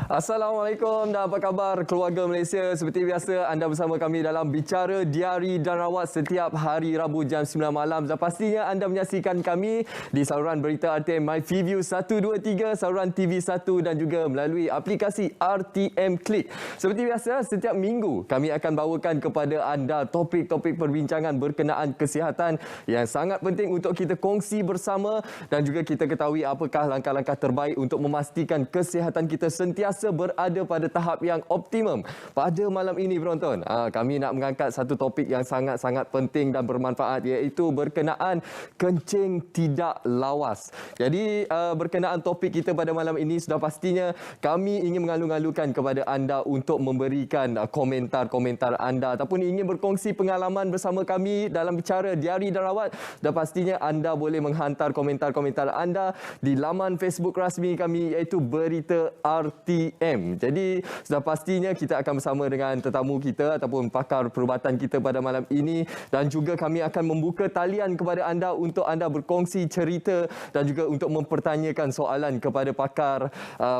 Assalamualaikum dan apa khabar keluarga Malaysia. Seperti biasa anda bersama kami dalam Bicara Diari dan Rawat setiap hari Rabu jam 9 malam. Dan pastinya anda menyaksikan kami di saluran berita RTM MyView 123, saluran TV1 dan juga melalui aplikasi RTM Klik. Seperti biasa setiap minggu kami akan bawakan kepada anda topik-topik perbincangan berkenaan kesihatan yang sangat penting untuk kita kongsi bersama dan juga kita ketahui apakah langkah-langkah terbaik untuk memastikan kesihatan kita sentiasa berada pada tahap yang optimum. Pada malam ini penonton, kami nak mengangkat satu topik yang sangat-sangat penting dan bermanfaat, iaitu berkenaan kencing tidak lawas. Jadi berkenaan topik kita pada malam ini, sudah pastinya kami ingin mengalu-alukan kepada anda untuk memberikan komentar-komentar anda ataupun ingin berkongsi pengalaman bersama kami dalam Bicara Diari dan Rawat. Dan pastinya anda boleh menghantar komentar-komentar anda di laman Facebook rasmi kami, iaitu Berita RTM. Jadi sudah pastinya kita akan bersama dengan tetamu kita ataupun pakar perubatan kita pada malam ini, dan juga kami akan membuka talian kepada anda untuk anda berkongsi cerita dan juga untuk mempertanyakan soalan kepada pakar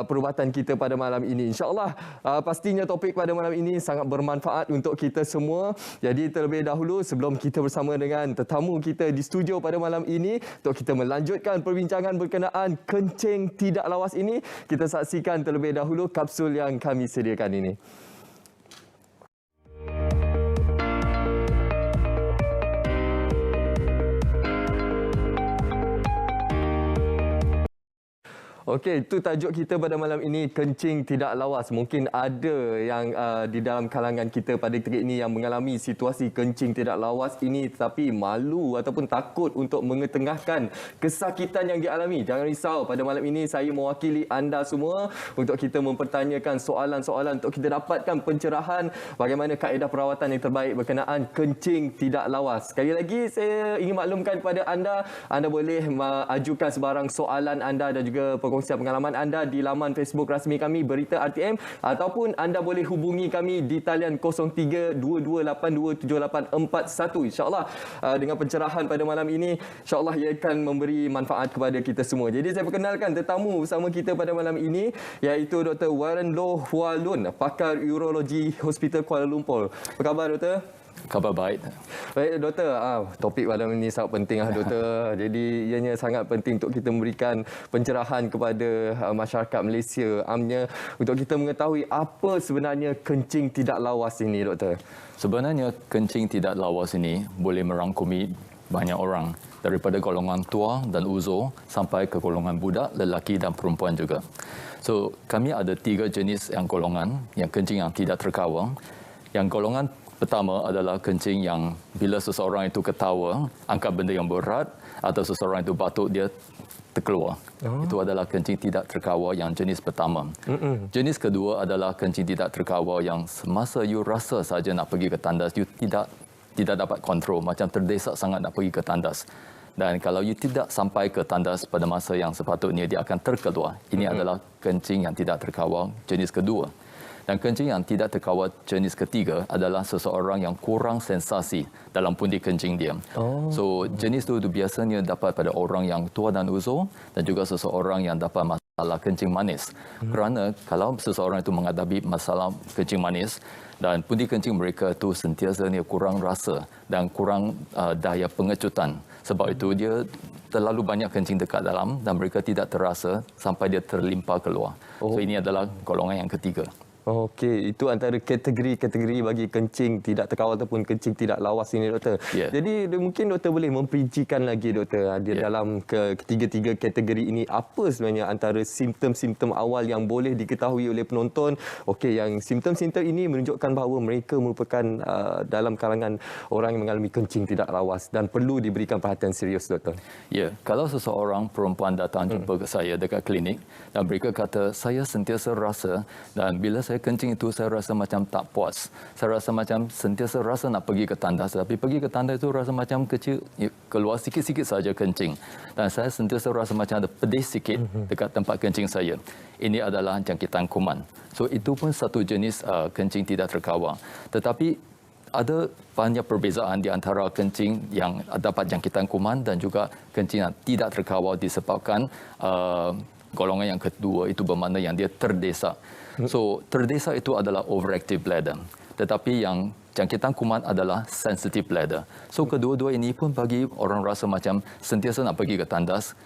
perubatan kita pada malam ini. InsyaAllah pastinya topik pada malam ini sangat bermanfaat untuk kita semua. Jadi terlebih dahulu sebelum kita bersama dengan tetamu kita di studio pada malam ini untuk kita melanjutkan perbincangan berkenaan kencing tidak lawas ini, kita saksikan terlebih dahulu kapsul yang kami sediakan ini. Okey, itu tajuk kita pada malam ini, kencing tidak lawas. Mungkin ada yang di dalam kalangan kita pada ketika ini yang mengalami situasi kencing tidak lawas ini tetapi malu ataupun takut untuk mengetengahkan kesakitan yang dialami. Jangan risau, pada malam ini saya mewakili anda semua untuk kita mempertanyakan soalan-soalan untuk kita dapatkan pencerahan bagaimana kaedah perawatan yang terbaik berkenaan kencing tidak lawas. Sekali lagi saya ingin maklumkan kepada anda boleh ajukan sebarang soalan anda dan juga perkongsian pengalaman anda di laman Facebook rasmi kami Berita RTM, ataupun anda boleh hubungi kami di talian 0322827841. InsyaAllah dengan pencerahan pada malam ini, insyaAllah ia akan memberi manfaat kepada kita semua. Jadi saya perkenalkan tetamu bersama kita pada malam ini, iaitu Dr. Warren Loh Hua Loon, pakar urologi Hospital Kuala Lumpur. Apa khabar Dr.? Khabar baik. Baik Doktor, topik pada ini sangat penting Doktor. Jadi ianya sangat penting untuk kita memberikan pencerahan kepada masyarakat Malaysia amnya untuk kita mengetahui apa sebenarnya kencing tidak lawas ini Doktor. Sebenarnya kencing tidak lawas ini boleh merangkumi banyak orang, daripada golongan tua dan uzur sampai ke golongan budak, lelaki dan perempuan juga. So kami ada 3 jenis yang golongan yang kencing yang tidak terkawal. Yang golongan pertama adalah kencing yang bila seseorang itu ketawa, angkat benda yang berat, atau seseorang itu batuk, dia terkeluar. Itu adalah kencing tidak terkawal yang jenis pertama. Jenis kedua adalah kencing tidak terkawal yang semasa you rasa saja nak pergi ke tandas, you tidak dapat kontrol, macam terdesak sangat nak pergi ke tandas. Dan kalau you tidak sampai ke tandas pada masa yang sepatutnya, dia akan terkeluar. Ini adalah kencing yang tidak terkawal jenis kedua. Dan kencing yang tidak terkawal jenis ketiga adalah seseorang yang kurang sensasi dalam pundi kencing dia. So jenis itu biasanya dapat pada orang yang tua dan uzur, dan juga seseorang yang dapat masalah kencing manis. Kerana kalau seseorang itu menghadapi masalah kencing manis dan pundi kencing mereka itu sentiasa kurang rasa dan kurang daya pengecutan. Sebab itu dia terlalu banyak kencing dekat dalam dan mereka tidak terasa sampai dia terlimpah keluar. So ini adalah golongan yang ketiga. Okey, itu antara kategori-kategori bagi kencing tidak terkawal ataupun kencing tidak lawas ini Doktor. Jadi mungkin Doktor boleh memperincikan lagi Doktor, di dalam ketiga-tiga kategori ini apa sebenarnya antara simptom-simptom awal yang boleh diketahui oleh penonton. Okey, yang simptom-simptom ini menunjukkan bahawa mereka merupakan dalam kalangan orang yang mengalami kencing tidak lawas dan perlu diberikan perhatian serius Doktor. Ya, kalau seseorang perempuan datang jumpa ke saya dekat klinik dan mereka kata, saya sentiasa rasa dan bila saya kencing itu saya rasa macam tak puas. Saya rasa macam sentiasa rasa nak pergi ke tandas, tapi pergi ke tandas itu rasa macam kecil, keluar sikit-sikit saja kencing. Dan saya sentiasa rasa macam ada pedih sikit dekat tempat kencing saya. Ini adalah jangkitan kuman. So itu pun satu jenis kencing tidak terkawal. Tetapi ada banyak perbezaan di antara kencing yang dapat jangkitan kuman dan juga kencing yang tidak terkawal disebabkan golongan yang kedua itu bermakna yang dia terdesak. So terdesak itu adalah overactive bladder. Tetapi yang jangkitan kuman adalah sensitive bladder. So kedua-dua ini pun bagi orang rasa macam sentiasa nak pergi ke tandas.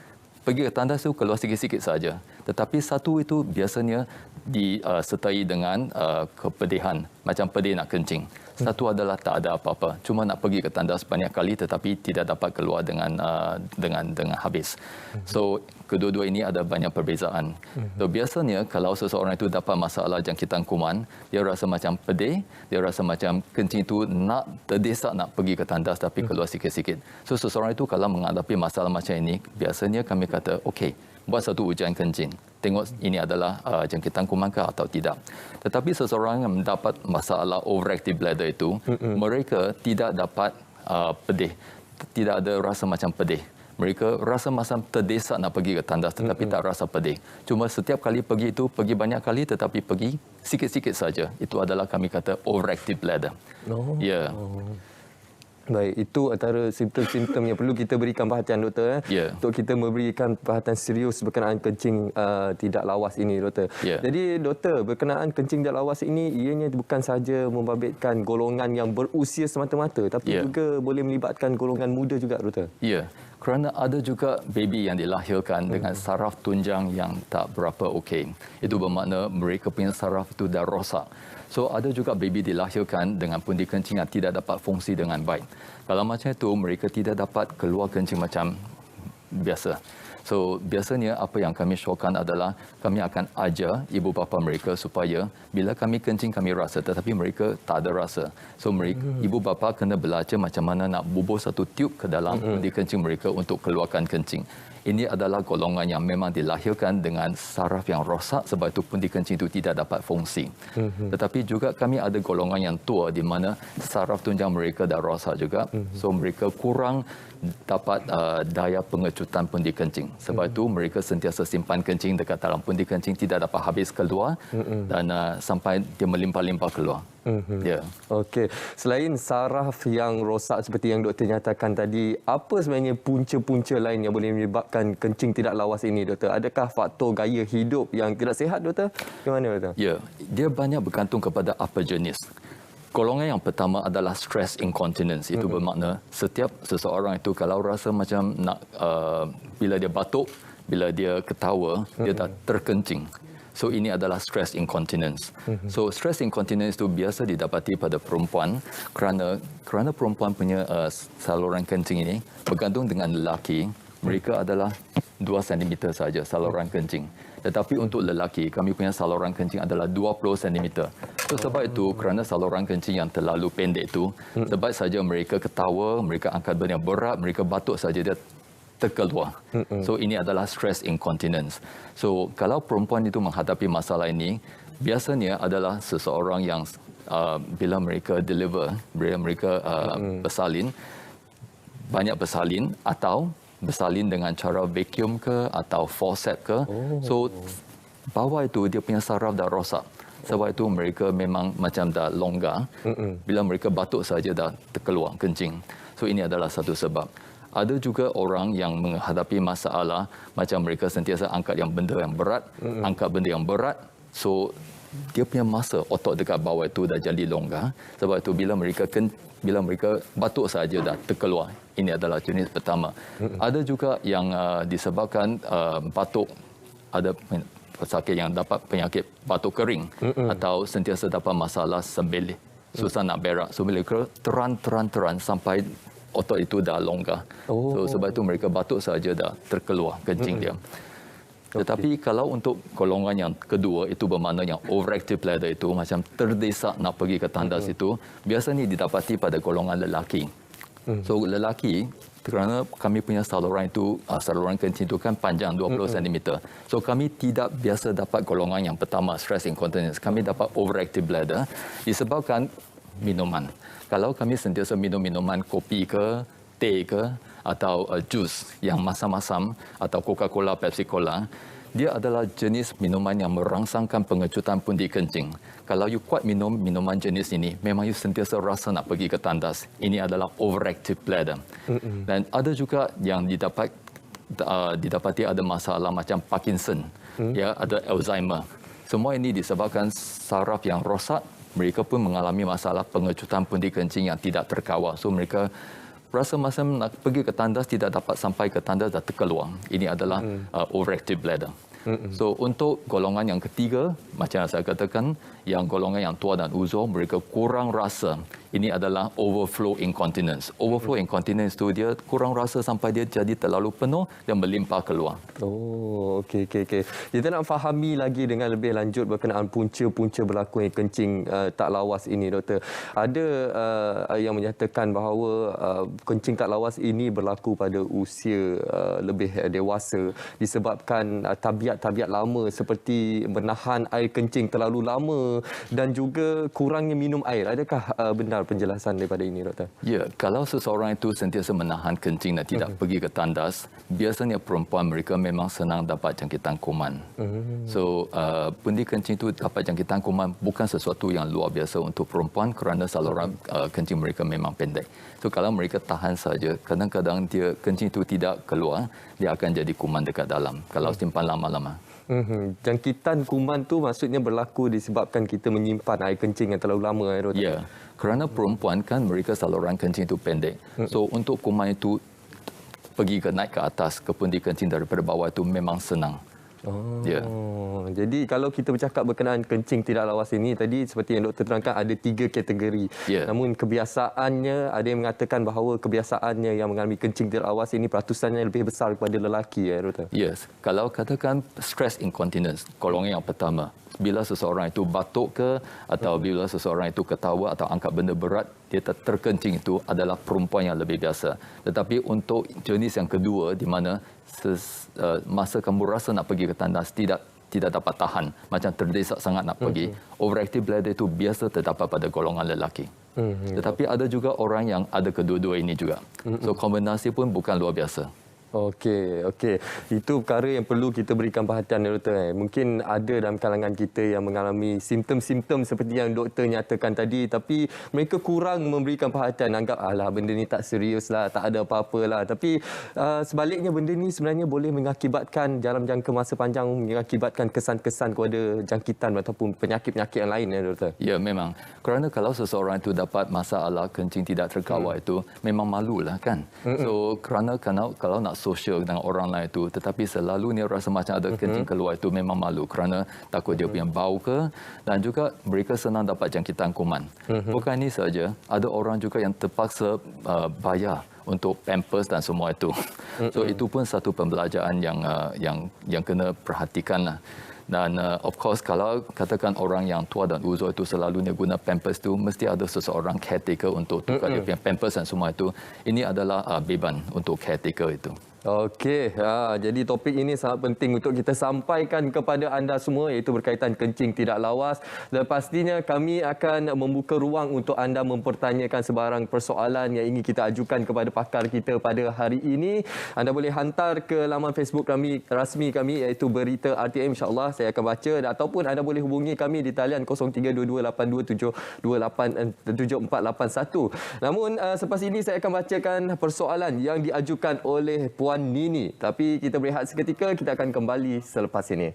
Pergi ke tandas itu keluar sikit-sikit saja. Tetapi satu itu biasanya disertai dengan kepedihan, macam pedih nak kencing. Satu adalah tak ada apa-apa, cuma nak pergi ke tandas banyak kali tetapi tidak dapat keluar dengan habis. So kedua-dua ini ada banyak perbezaan. So biasanya kalau seseorang itu dapat masalah jangkitan kuman, dia rasa macam pedih, dia rasa macam kencing itu nak terdesak nak pergi ke tandas tapi keluar sikit-sikit. So seseorang itu kalau menghadapi masalah macam ini, biasanya kami kata, okey, buat satu ujian kencing. Tengok ini adalah jangkitan kuman ke atau tidak. Tetapi seseorang yang mendapat masalah overactive bladder itu, mereka tidak dapat pedih. Tidak ada rasa macam pedih. Mereka rasa macam terdesak nak pergi ke tandas tetapi tak rasa pedih. Cuma setiap kali pergi itu, pergi banyak kali tetapi pergi sikit-sikit saja. Itu adalah kami kata overactive bladder. Ya. Baik, itu antara simptom-simptom yang perlu kita berikan perhatian, doktor. Untuk kita memberikan perhatian serius berkenaan kencing tidak lawas ini, doktor. Jadi, doktor, berkenaan kencing tidak lawas ini, ianya bukan sahaja membabitkan golongan yang berusia semata-mata, tapi juga boleh melibatkan golongan muda juga, doktor. Ya, kerana ada juga baby yang dilahirkan dengan saraf tunjang yang tak berapa okey. Itu bermakna mereka punya saraf itu dah rosak. So ada juga baby dilahirkan dengan pundi kencing yang tidak dapat fungsi dengan baik. Kalau macam itu, mereka tidak dapat keluar kencing macam biasa. So biasanya apa yang kami syorkan adalah kami akan ajar ibu bapa mereka supaya bila kami kencing kami rasa tetapi mereka tak ada rasa. So mereka, ibu bapa kena belajar macam mana nak bubuh satu tiub ke dalam pundi kencing mereka untuk keluarkan kencing. Ini adalah golongan yang memang dilahirkan dengan saraf yang rosak sebab itu pundi kencing itu tidak dapat fungsi. Tetapi juga kami ada golongan yang tua di mana saraf tunjang mereka dah rosak juga. So mereka kurang dapat daya pengecutan pundi kencing. Sebab itu mereka sentiasa simpan kencing dekat dalam pundi kencing tidak dapat habis keluar dan sampai dia melimpah-limpah keluar. Okey, selain saraf yang rosak seperti yang doktor nyatakan tadi, apa sebenarnya punca-punca lain yang boleh menyebabkan kencing tidak lawas ini, doktor? Adakah faktor gaya hidup yang tidak sihat, doktor? Bagaimana, doktor? Ya, dia banyak bergantung kepada apa jenis. Golongan yang pertama adalah stress incontinence. Itu bermakna setiap seseorang itu kalau rasa macam nak bila dia batuk, bila dia ketawa, dia tak terkencing. So ini adalah stress incontinence. So stress incontinence itu biasa didapati pada perempuan kerana perempuan punya saluran kencing ini bergantung dengan lelaki. Mereka adalah 2 cm saja saluran kencing. Tetapi untuk lelaki, kami punya saluran kencing adalah 20 cm. So sebab itu, kerana saluran kencing yang terlalu pendek itu, sebab saja mereka ketawa, mereka angkat benda yang berat, mereka batuk saja, dia terkeluar. So ini adalah stress incontinence. So kalau perempuan itu menghadapi masalah ini, biasanya adalah seseorang yang bila mereka deliver, bila mereka bersalin, banyak bersalin atau bersalin dengan cara vacuum ke atau forceps ke. So bawah itu dia punya saraf dah rosak. Sebab itu mereka memang macam dah longgar. Bila mereka batuk saja dah terkeluar kencing. So ini adalah satu sebab. Ada juga orang yang menghadapi masalah macam mereka sentiasa angkat yang benda yang berat, angkat benda yang berat. So dia punya masa otot dekat bawah itu dah jadi longgar. Sebab itu bila mereka batuk saja dah terkeluar. Ini adalah jenis pertama. Ada juga yang disebabkan batuk, ada pesakit yang dapat penyakit batuk kering atau sentiasa dapat masalah sembelit, susah nak berak. So mereka teran sampai otot itu dah longgar. So sebab itu mereka batuk saja dah terkeluar kencing dia. Tetapi kalau untuk golongan yang kedua, itu bermakna yang overactive bladder itu macam terdesak nak pergi ke tandas itu, biasanya didapati pada golongan lelaki. So lelaki, kerana kami punya saluran itu, saluran kencing itu kan panjang 20 cm. So kami tidak biasa dapat golongan yang pertama, stress incontinence. Kami dapat overactive bladder disebabkan minuman. Kalau kami sentiasa minum minuman kopi ke, teh ke, atau jus yang masam-masam atau Coca-Cola, Pepsi Cola, Dia adalah jenis minuman yang merangsangkan pengecutan pundi kencing. Kalau you kuat minum minuman jenis ini, memang you sentiasa rasa nak pergi ke tandas. Ini adalah overactive bladder. Dan ada juga yang didapati ada masalah macam Parkinson, ya, ada Alzheimer. Semua ini disebabkan saraf yang rosak. Mereka pun mengalami masalah pengecutan pundi kencing yang tidak terkawal. So mereka rasa masa nak pergi ke tandas tidak dapat sampai ke tandas dan terkeluar. Ini adalah overactive bladder. So untuk golongan yang ketiga, macam yang saya katakan, yang golongan yang tua dan uzur, mereka kurang rasa. Ini adalah overflow incontinence. Overflow incontinence itu dia kurang rasa sampai dia jadi terlalu penuh dan melimpah keluar. Oh, okey. Kita nak fahami lagi dengan lebih lanjut berkenaan punca-punca berlaku kencing tak lawas ini, doktor. Ada yang menyatakan bahawa kencing tak lawas ini berlaku pada usia lebih dewasa disebabkan tabiat lama seperti menahan air kencing terlalu lama dan juga kurangnya minum air. Adakah benar penjelasan daripada ini, doktor? Ya, kalau seseorang itu sentiasa menahan kencing dan tidak pergi ke tandas, biasanya perempuan mereka memang senang dapat jangkitan kuman. So, pundi kencing itu dapat jangkitan kuman bukan sesuatu yang luar biasa untuk perempuan kerana saluran kencing mereka memang pendek. So, kalau mereka tahan saja, kadang-kadang dia kencing itu tidak keluar, dia akan jadi kuman dekat dalam kalau simpan lama-lama. Jangkitan kuman tu maksudnya berlaku disebabkan kita menyimpan air kencing yang terlalu lama, doktor? Ya, kerana perempuan kan mereka saluran kencing itu pendek. So untuk kuman itu pergi naik ke atas ke pundi kencing daripada bawah itu memang senang. Jadi kalau kita bercakap berkenaan kencing tidak lawas ini, tadi seperti yang doktor terangkan ada 3 kategori. Namun kebiasaannya, ada yang mengatakan bahawa kebiasaannya yang mengalami kencing tidak lawas ini peratusannya lebih besar kepada lelaki, ya, doktor? Yes. Kalau katakan stress incontinence, golongan yang pertama, bila seseorang itu batuk ke atau bila seseorang itu ketawa atau angkat benda berat, dia terkencing, itu adalah perempuan yang lebih biasa. Tetapi untuk jenis yang kedua, di mana masa kamu rasa nak pergi ke tandas tidak dapat tahan, macam terdesak sangat nak pergi, overactive bladder itu biasa terdapat pada golongan lelaki. Tetapi ada juga orang yang ada kedua-dua ini juga. So kombinasi pun bukan luar biasa. Okey. Itu perkara yang perlu kita berikan perhatian, doktor. Mungkin ada dalam kalangan kita yang mengalami simptom-simptom seperti yang doktor nyatakan tadi, tapi mereka kurang memberikan perhatian, anggap alah benda ni tak serius lah, tak ada apa-apa lah. Tapi sebaliknya benda ni sebenarnya boleh mengakibatkan dalam jangka masa panjang, mengakibatkan kesan-kesan kepada jangkitan ataupun penyakit-penyakit yang lain, ya, doktor? Ya, memang. Kerana kalau seseorang itu dapat masalah kencing tidak terkawal itu memang malulah kan. So kerana kalau nak sosial dengan orang lain itu, tetapi selalunya rasa macam ada kencing keluar itu memang malu kerana takut dia punya bau ke, dan juga mereka senang dapat jangkitan kuman. Bukan ini saja, ada orang juga yang terpaksa bayar untuk pampers dan semua itu. So itu pun satu pembelajaran yang kena perhatikan lah. Dan of course kalau katakan orang yang tua dan uzur itu selalunya guna pampers itu, mesti ada seseorang caretaker untuk tukar dia punya pampers dan semua itu. Ini adalah beban untuk caretaker itu. Okey, jadi topik ini sangat penting untuk kita sampaikan kepada anda semua, iaitu berkaitan kencing tidak lawas. Dan pastinya kami akan membuka ruang untuk anda mempertanyakan sebarang persoalan yang ingin kita ajukan kepada pakar kita pada hari ini. Anda boleh hantar ke laman Facebook kami rasmi kami, iaitu Berita RTM. InsyaAllah saya akan baca, ataupun anda boleh hubungi kami di talian 0322827481. Namun selepas ini saya akan bacakan persoalan yang diajukan oleh Puan Nini. Tapi kita berehat seketika, kita akan kembali selepas ini.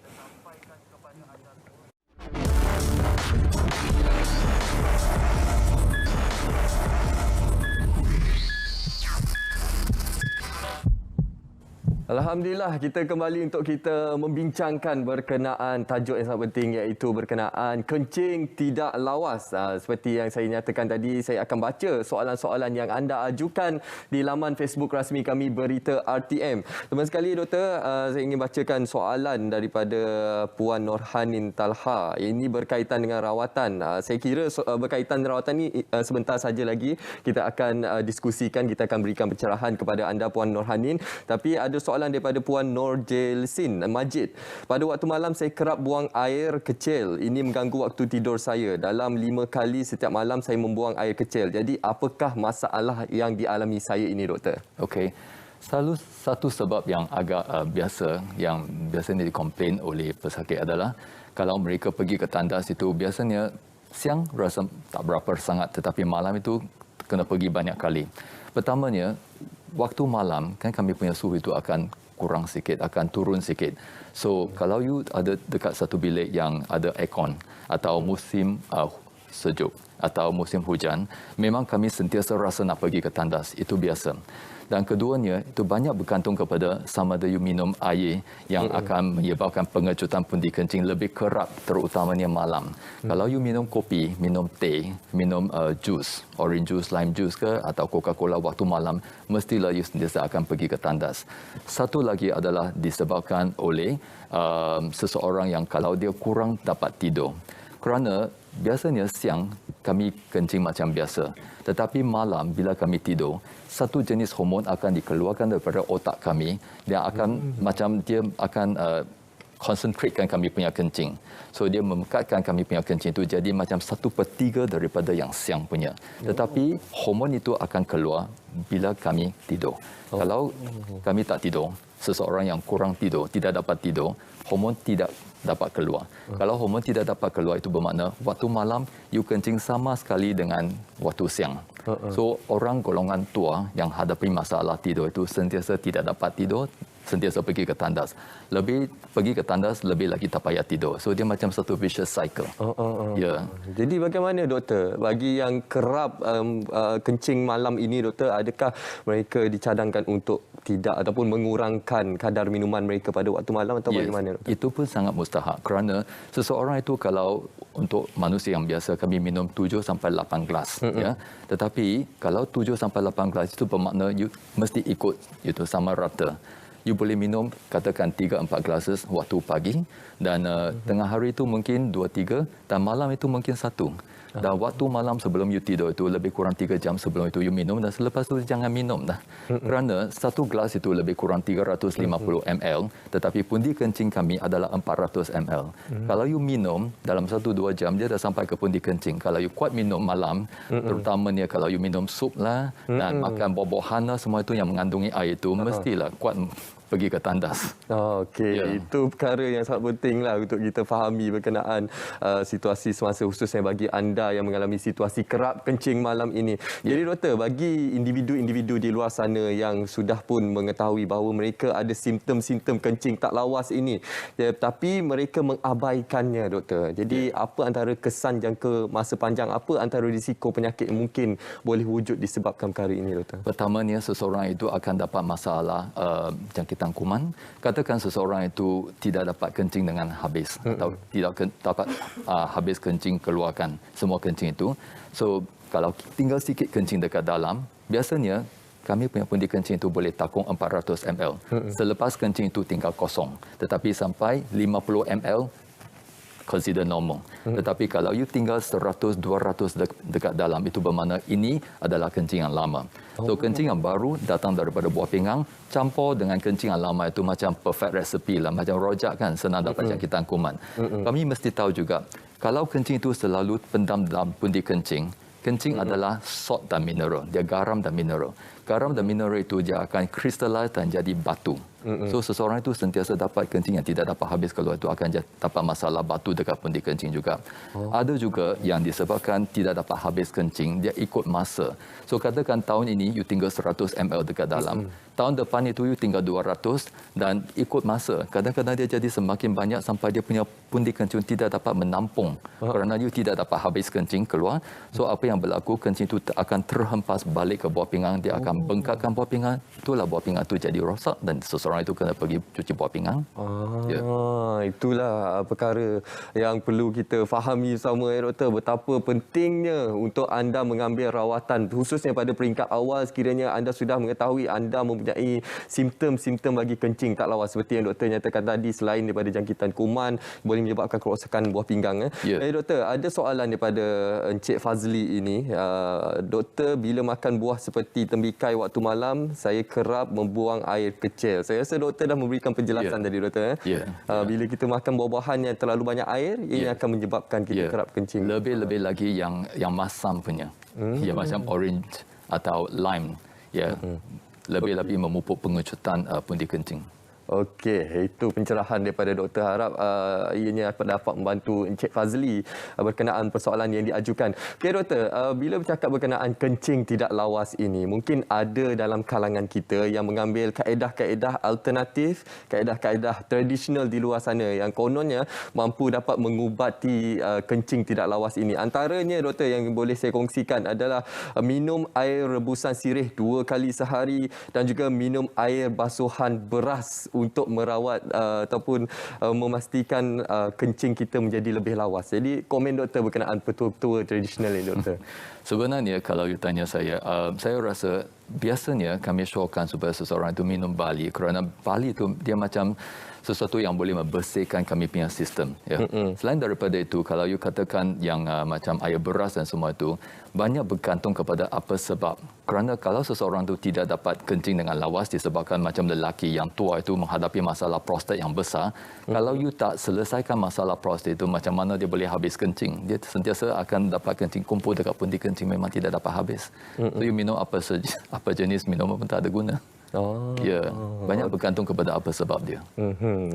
Alhamdulillah, kita kembali untuk kita membincangkan berkenaan tajuk yang sangat penting, iaitu berkenaan kencing tidak lawas. Seperti yang saya nyatakan tadi, saya akan baca soalan-soalan yang anda ajukan di laman Facebook rasmi kami Berita RTM. Teman sekali, doktor, saya ingin bacakan soalan daripada Puan Norhanin Talha. Ini berkaitan dengan rawatan. Saya kira berkaitan dengan rawatan ini sebentar saja lagi kita akan diskusikan, kita akan berikan pencerahan kepada anda, Puan Norhanin. Tapi ada soalan daripada Puan Nur Jelsin Majid. Pada waktu malam saya kerap buang air kecil. Ini mengganggu waktu tidur saya. Dalam 5 kali setiap malam saya membuang air kecil. Jadi apakah masalah yang dialami saya ini, doktor? Okey. Selalu satu sebab yang agak biasa yang biasanya dikomplain oleh pesakit adalah kalau mereka pergi ke tandas itu biasanya siang rasa tak berapa sangat, tetapi malam itu kena pergi banyak kali. Pertamanya, waktu malam kan kami punya suhu itu akan kurang sikit, akan turun sikit. So kalau you ada dekat satu bilik yang ada aircon atau musim sejuk atau musim hujan, memang kami sentiasa rasa nak pergi ke tandas, itu biasa. Dan keduanya, itu banyak bergantung kepada sama ada you minum air yang akan menyebabkan pengecutan pundi kencing lebih kerap, terutamanya malam. Kalau you minum kopi, minum teh, minum jus, orange juice, lime juice ke, atau Coca-Cola waktu malam, mestilah you sentiasa akan pergi ke tandas. Satu lagi adalah disebabkan oleh seseorang yang kalau dia kurang dapat tidur. Kerana biasanya siang kami kencing macam biasa. Tetapi malam bila kami tidur, satu jenis hormon akan dikeluarkan daripada otak kami. Dia akan macam dia akan concentratekan kami punya kencing. So dia memekatkan kami punya kencing itu jadi macam 1/3 daripada yang siang punya. Tetapi hormon itu akan keluar bila kami tidur. Kalau kami tak tidur, seseorang yang kurang tidur, tidak dapat tidur, hormon tidak dapat keluar. Kalau hormon tidak dapat keluar itu bermakna waktu malam you kencing sama sekali dengan waktu siang. So orang golongan tua yang hadapi masalah tidur itu sentiasa tidak dapat tidur, sentiasa pergi ke tandas. Lebih pergi ke tandas, lebih lagi tak payah tidur. So dia macam satu vicious cycle. Ya. Jadi bagaimana doktor? Bagi yang kerap kencing malam ini doktor, adakah mereka dicadangkan untuk tidak ataupun mengurangkan kadar minuman mereka pada waktu malam atau bagaimana doktor? Itu pun sangat mustahak kerana seseorang itu kalau untuk manusia yang biasa kami minum 7 sampai 8 gelas ya. Tetapi kalau 7 sampai 8 gelas itu bermakna you mesti ikut itu sama rata. You boleh minum katakan 3-4 glasses waktu pagi dan tengah hari itu mungkin 2-3 dan malam itu mungkin 1. Dan waktu malam sebelum you tidur itu lebih kurang 3 jam sebelum itu you minum dan selepas itu jangan minum dah. Kerana satu gelas itu lebih kurang 350 ml tetapi pundi kencing kami adalah 400 ml. Kalau you minum dalam 1-2 jam dia dah sampai ke pundi kencing. Kalau you kuat minum malam, terutamanya kalau you minum sup lah dan makan buah-buahan lah, semua itu yang mengandungi air itu mestilah kuat pergi ke tandas. Okey, itu perkara yang sangat penting lah untuk kita fahami berkenaan situasi semasa khususnya bagi anda yang mengalami situasi kerap kencing malam ini. Jadi doktor, bagi individu-individu di luar sana yang sudah pun mengetahui bahawa mereka ada simptom-simptom kencing tak lawas ini, tapi mereka mengabaikannya doktor. Jadi apa antara kesan jangka masa panjang, apa antara risiko penyakit yang mungkin boleh wujud disebabkan perkara ini doktor? Pertamanya seseorang itu akan dapat masalah jangkitan kuman. Katakan seseorang itu tidak dapat kencing dengan habis atau tidak dapat habis kencing keluarkan semua kencing itu. So kalau tinggal sikit kencing dekat dalam, biasanya kami punya pundi kencing itu boleh takung 400 ml. Selepas kencing itu tinggal kosong. Tetapi sampai 50 ml consider normal. Tetapi kalau you tinggal 100-200 dekat dalam, itu bermakna ini adalah kencing yang lama. So kencing yang baru datang daripada buah pinggang, campur dengan kencing yang lama itu macam perfect recipe lah. Macam rojak kan, senang dapat jangkitan kuman. Kami mesti tahu juga, kalau kencing itu selalu pendam dalam pundi kencing, kencing adalah salt dan mineral. Dia garam dan mineral. Garam dan mineral itu dia akan crystallize dan jadi batu. So seseorang itu sentiasa dapat kencing yang tidak dapat habis keluar itu akan dapat masalah batu dekat pundi kencing juga. Ada juga yang disebabkan tidak dapat habis kencing, dia ikut masa. So katakan tahun ini you tinggal 100 ml dekat dalam. Tahun depan itu you tinggal 200 dan ikut masa. Kadang-kadang dia jadi semakin banyak sampai dia punya pundi kencing tidak dapat menampung kerana you tidak dapat habis kencing keluar. So apa yang berlaku, kencing itu akan terhempas balik ke buah pinggang, dia akan bengkakkan buah pinggang. Itulah buah pinggang itu jadi rosak dan seseorang itu kena pergi cuci buah pinggang. Itulah perkara yang perlu kita fahami sama doktor, betapa pentingnya untuk anda mengambil rawatan khususnya pada peringkat awal sekiranya anda sudah mengetahui anda mempunyai simptom-simptom bagi kencing tak lawas seperti yang doktor nyatakan tadi. Selain daripada jangkitan kuman boleh menyebabkan kerosakan buah pinggang. Doktor, ada soalan daripada Encik Fazli ini. Doktor, bila makan buah seperti tembikai waktu malam, saya kerap membuang air kecil. Saya rasa doktor dah memberikan penjelasan tadi doktor. Bila kita makan buah-buahan yang terlalu banyak air, ini akan menyebabkan kita kerap kencing. Lebih-lebih lagi yang masam punya. Yang macam orange atau lime. lebih-lebih memupuk pengecutan pundi kencing. Okey, itu pencerahan daripada doktor. Harap ianya dapat membantu Encik Fazli berkenaan persoalan yang diajukan. Okey doktor, bila bercakap berkenaan kencing tidak lawas ini, mungkin ada dalam kalangan kita yang mengambil kaedah-kaedah alternatif, kaedah-kaedah tradisional di luar sana yang kononnya mampu dapat mengubati kencing tidak lawas ini. Antaranya doktor yang boleh saya kongsikan adalah minum air rebusan sirih 2 kali sehari dan juga minum air basuhan beras untuk merawat ataupun memastikan kencing kita menjadi lebih lawas. Jadi komen doktor berkenaan petua-petua tradisional ini doktor. Sebenarnya kalau you tanya saya rasa biasanya kami syorkan supaya seseorang itu minum bali kerana bali itu dia macam sesuatu yang boleh membersihkan kami punya sistem. Ya. Selain daripada itu, kalau you katakan yang macam air beras dan semua itu, banyak bergantung kepada apa sebab. Kerana kalau seseorang itu tidak dapat kencing dengan lawas disebabkan macam lelaki yang tua itu menghadapi masalah prostat yang besar, kalau you tak selesaikan masalah prostat itu, macam mana dia boleh habis kencing? Dia sentiasa akan dapat kencing kumpul dekat pundi kencing, memang tidak dapat habis. So you minum apa jenis minuman pun tak ada guna. Ya, banyak bergantung kepada apa sebab dia.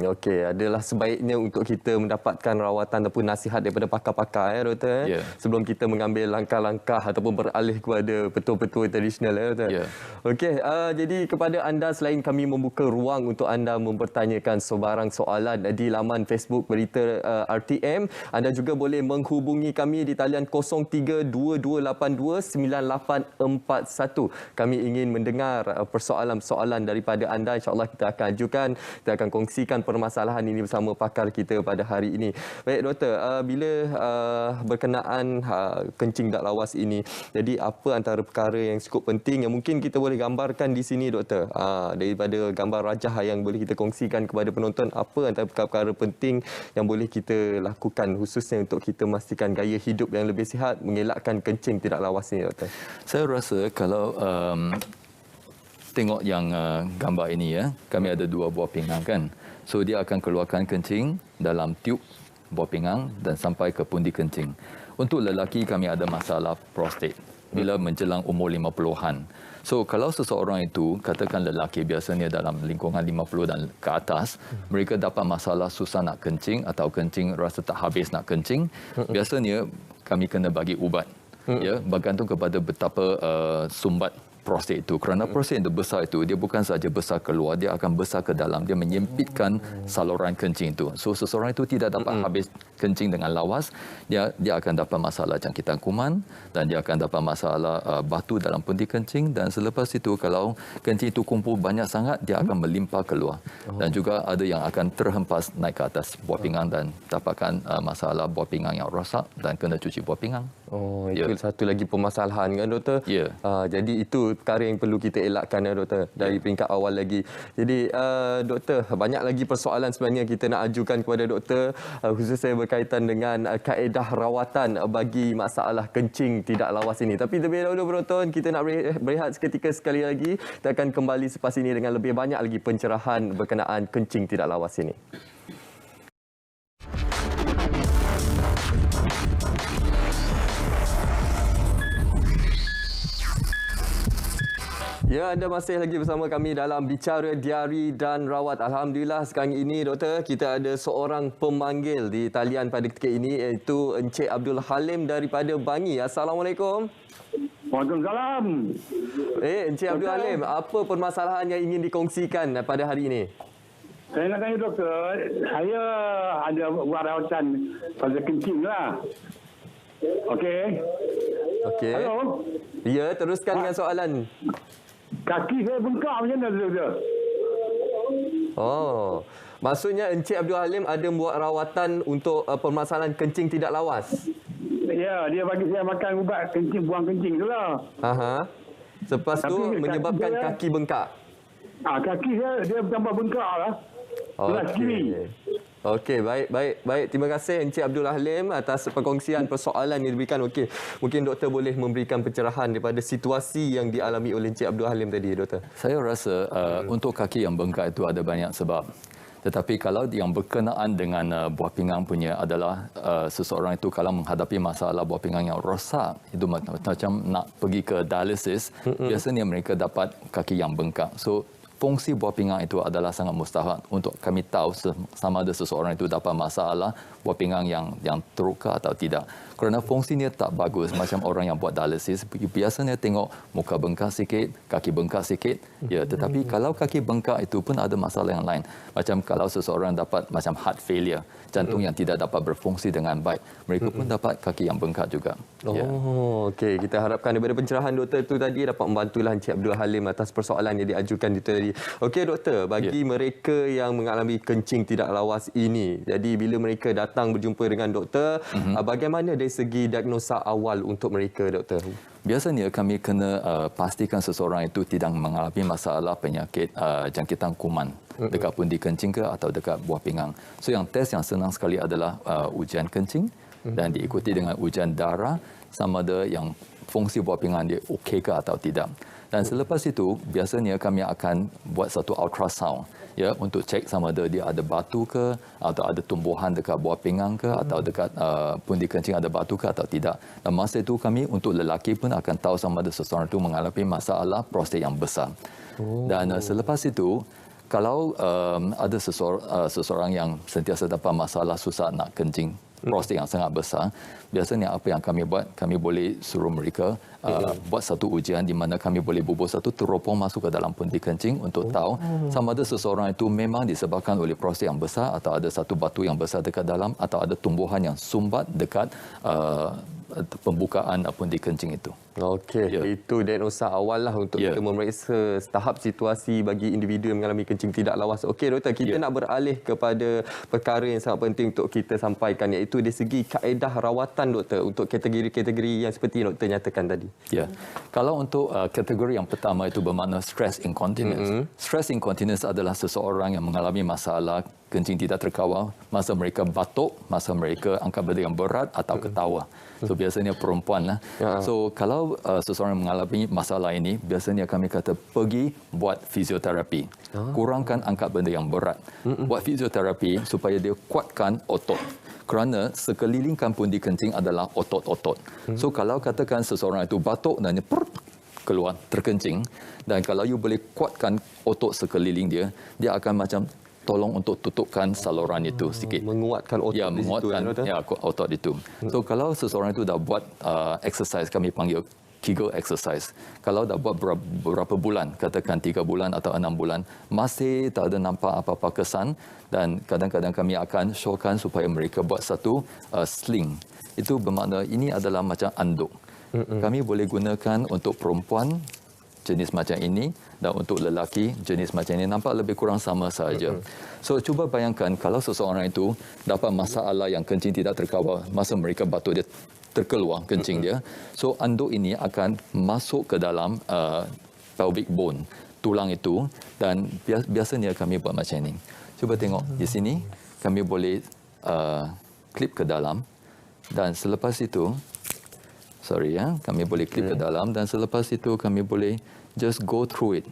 Okey, adalah sebaiknya untuk kita mendapatkan rawatan ataupun nasihat daripada pakar-pakar ya doktor sebelum kita mengambil langkah-langkah ataupun beralih kepada petua-petua tradisional ya doktor. Okey, jadi kepada anda selain kami membuka ruang untuk anda mempertanyakan sebarang soalan di laman Facebook Berita RTM, anda juga boleh menghubungi kami di talian 0322829841. Kami ingin mendengar persoalan daripada anda. InsyaAllah kita akan ajukan, kita akan kongsikan permasalahan ini bersama pakar kita pada hari ini. Baik doktor, bila berkenaan kencing tak lawas ini, jadi apa antara perkara yang cukup penting yang mungkin kita boleh gambarkan di sini doktor, daripada gambar rajah yang boleh kita kongsikan kepada penonton, apa antara perkara penting yang boleh kita lakukan khususnya untuk kita memastikan gaya hidup yang lebih sihat, mengelakkan kencing tidak lawas ini doktor? Saya rasa kalau tengok yang gambar ini ya, kami ada 2 buah pinggang kan. So dia akan keluarkan kencing dalam tiub buah pinggang dan sampai ke pundi kencing. Untuk lelaki kami ada masalah prostat bila menjelang umur 50-an. So kalau seseorang itu, katakan lelaki biasanya dalam lingkungan 50 dan ke atas, mereka dapat masalah susah nak kencing atau kencing rasa tak habis nak kencing, biasanya kami kena bagi ubat. Ya, bergantung kepada betapa sumbat prostat itu. Kerana prostat yang besar itu, dia bukan saja besar keluar, dia akan besar ke dalam. Dia menyempitkan saluran kencing itu. So, seseorang itu tidak dapat habis kencing dengan lawas, dia akan dapat masalah jangkitan kuman dan dia akan dapat masalah batu dalam pundi kencing, dan selepas itu kalau kencing itu kumpul banyak sangat, dia akan melimpah keluar. Dan juga ada yang akan terhempas naik ke atas buah pinggang dan dapatkan masalah buah pinggang yang rosak dan kena cuci buah pinggang. Itu satu lagi permasalahan kan doktor? Jadi itu perkara yang perlu kita elakkan ya doktor dari peringkat awal lagi. Jadi doktor, banyak lagi persoalan sebenarnya kita nak ajukan kepada doktor, khususnya berkaitan dengan kaedah rawatan bagi masalah kencing tidak lawas ini. Tapi terlebih dahulu penonton, kita nak berehat seketika sekali lagi. Kita akan kembali selepas ini dengan lebih banyak lagi pencerahan berkenaan kencing tidak lawas ini. Ya, anda masih lagi bersama kami dalam Bicara Diari dan Rawat. Alhamdulillah sekarang ini doktor, kita ada seorang pemanggil di talian pada ketika ini, iaitu Encik Abdul Halim daripada Bangi. Assalamualaikum. Waalaikumsalam. Encik Abdul Halim, apa permasalahan yang ingin dikongsikan pada hari ini? Saya nak tanya doktor, saya ada buat rawatan pada kencing lah. Okey. Halo. Ya, teruskan dengan soalan. Kaki saya bengkak macam mana doktor? Maksudnya Encik Abdul Halim ada buat rawatan untuk permasalahan kencing tidak lawas? Ya, dia bagi saya makan ubat kencing, buang kencing tu lah. Lepas tu menyebabkan kaki bengkak? Kaki saya dia tambah bengkak lah. Okey, baik. Terima kasih Encik Abdul Halim atas perkongsian persoalan yang diberikan. Okey, mungkin doktor boleh memberikan pencerahan daripada situasi yang dialami oleh Encik Abdul Halim tadi, doktor. Saya rasa untuk kaki yang bengkak itu ada banyak sebab. Tetapi kalau yang berkenaan dengan buah pinggang punya adalah seseorang itu kalau menghadapi masalah buah pinggang yang rosak, itu macam nak pergi ke dialisis, biasanya mereka dapat kaki yang bengkak. So fungsi buah pinggang itu adalah sangat mustahak untuk kami tahu sama ada seseorang itu dapat masalah buah pinggang yang terluka atau tidak. Kerana fungsinya tak bagus macam orang yang buat dialisis, biasanya tengok muka bengkak sikit, kaki bengkak sikit. Ya, tetapi kalau kaki bengkak itu pun ada masalah yang lain. Macam kalau seseorang dapat macam heart failure, jantung yang tidak dapat berfungsi dengan baik, mereka pun dapat kaki yang bengkak juga. Okey. Kita harapkan daripada pencerahan doktor itu tadi dapat membantulah Encik Abdul Halim atas persoalan yang diajukan itu tadi. Okey doktor, bagi mereka yang mengalami kencing tidak lawas ini, jadi bila mereka datang berjumpa dengan doktor, bagaimana dari segi diagnosa awal untuk mereka doktor? Biasanya kami kena pastikan seseorang itu tidak mengalami masalah penyakit jangkitan kuman dekat pundi kencing ke atau dekat buah pinggang. So yang tes yang senang sekali adalah ujian kencing dan diikuti dengan ujian darah sama ada yang fungsi buah pinggang dia okey ke atau tidak. Dan selepas itu biasanya kami akan buat satu ultrasound ya untuk cek sama ada dia ada batu ke atau ada tumbuhan dekat buah pinggang ke atau dekat pundi kencing ada batu ke atau tidak. Dan masa itu kami untuk lelaki pun akan tahu sama ada seseorang itu mengalami masalah prostat yang besar. Dan selepas itu kalau ada seseorang yang sentiasa dapat masalah susah nak kencing, prostat yang sangat besar, biasanya apa yang kami buat, kami boleh suruh mereka buat satu ujian di mana kami boleh bubuh satu teropong masuk ke dalam pundi kencing untuk tahu sama ada seseorang itu memang disebabkan oleh prostat yang besar atau ada satu batu yang besar dekat dalam atau ada tumbuhan yang sumbat dekat pembukaan pundi kencing itu. Okey, itu diagnosa awal lah untuk kita memeriksa tahap situasi bagi individu yang mengalami kencing tidak lawas. Okey doktor, kita nak beralih kepada perkara yang sangat penting untuk kita sampaikan, iaitu dari segi kaedah rawatan doktor untuk kategori-kategori yang seperti doktor nyatakan tadi. Ya, kalau untuk kategori yang pertama itu bermakna stress incontinence. Stress incontinence adalah seseorang yang mengalami masalah kencing tidak terkawal masa mereka batuk, masa mereka angkat benda yang berat atau ketawa. So biasanya perempuan lah. So kalau seseorang mengalami masalah ini, biasanya kami kata pergi buat fizioterapi. Kurangkan angkat benda yang berat. Buat fizioterapi supaya dia kuatkan otot. Kerana sekelilingkan pundi kencing adalah otot-otot. So kalau katakan seseorang itu batuk dan keluar terkencing, dan kalau you boleh kuatkan otot sekeliling dia, dia akan macam tolong untuk tutupkan saluran itu sikit. Menguatkan otot ya, menguatkan otot itu. So kalau seseorang itu dah buat exercise, kami panggil Kegel exercise. Kalau dah buat beberapa bulan, katakan 3 bulan atau 6 bulan, masih tak ada nampak apa-apa kesan, dan kadang-kadang kami akan showkan supaya mereka buat satu sling. Itu bermakna ini adalah macam anduk. Kami boleh gunakan untuk perempuan jenis macam ini dan untuk lelaki jenis macam ini, nampak lebih kurang sama sahaja. So cuba bayangkan kalau seseorang itu dapat masalah yang kencing tidak terkawal masa mereka batuk, dia terkeluar kencing dia. So anduk ini akan masuk ke dalam pelvic bone, tulang itu, dan biasanya kami buat macam ini. Cuba tengok di sini, kami boleh klip ke dalam, dan selepas itu kami boleh klip ke dalam, dan selepas itu kami boleh just go through it.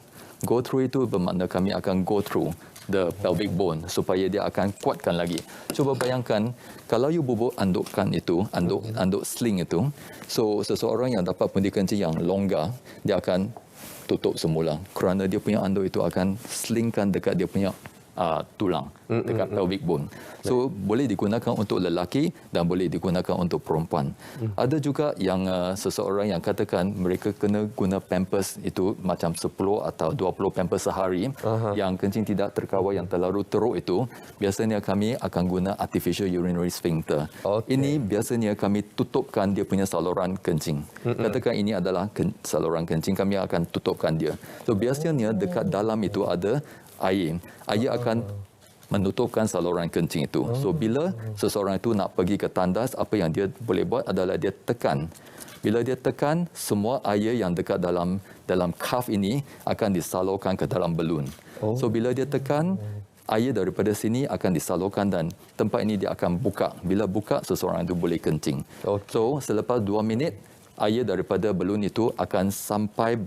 Go through itu bermakna kami akan go through the pelvic bone supaya dia akan kuatkan lagi. Cuba bayangkan kalau you bubuk andukkan itu, anduk sling itu, so seseorang yang dapat pundi kencing yang longgar, dia akan tutup semula kerana dia punya anduk itu akan slingkan dekat dia punya tulang, dekat pelvic bone. So boleh digunakan untuk lelaki dan boleh digunakan untuk perempuan. Ada juga yang seseorang yang katakan mereka kena guna pampers itu macam 10 atau 20 pampers sehari, yang kencing tidak terkawal yang terlalu teruk itu, biasanya kami akan guna artificial urinary sphincter. Ini biasanya kami tutupkan dia punya saluran kencing. Katakan ini adalah saluran kencing, kami akan tutupkan dia. So biasanya dekat dalam itu ada air akan menutupkan saluran kencing itu. So bila seseorang itu nak pergi ke tandas, apa yang dia boleh buat adalah dia tekan. Bila dia tekan, semua air yang dekat dalam cuff ini akan disalurkan ke dalam balun. So bila dia tekan, air daripada sini akan disalurkan dan tempat ini dia akan buka. Bila buka, seseorang itu boleh kencing. So selepas 2 minit, air daripada balon itu akan sampai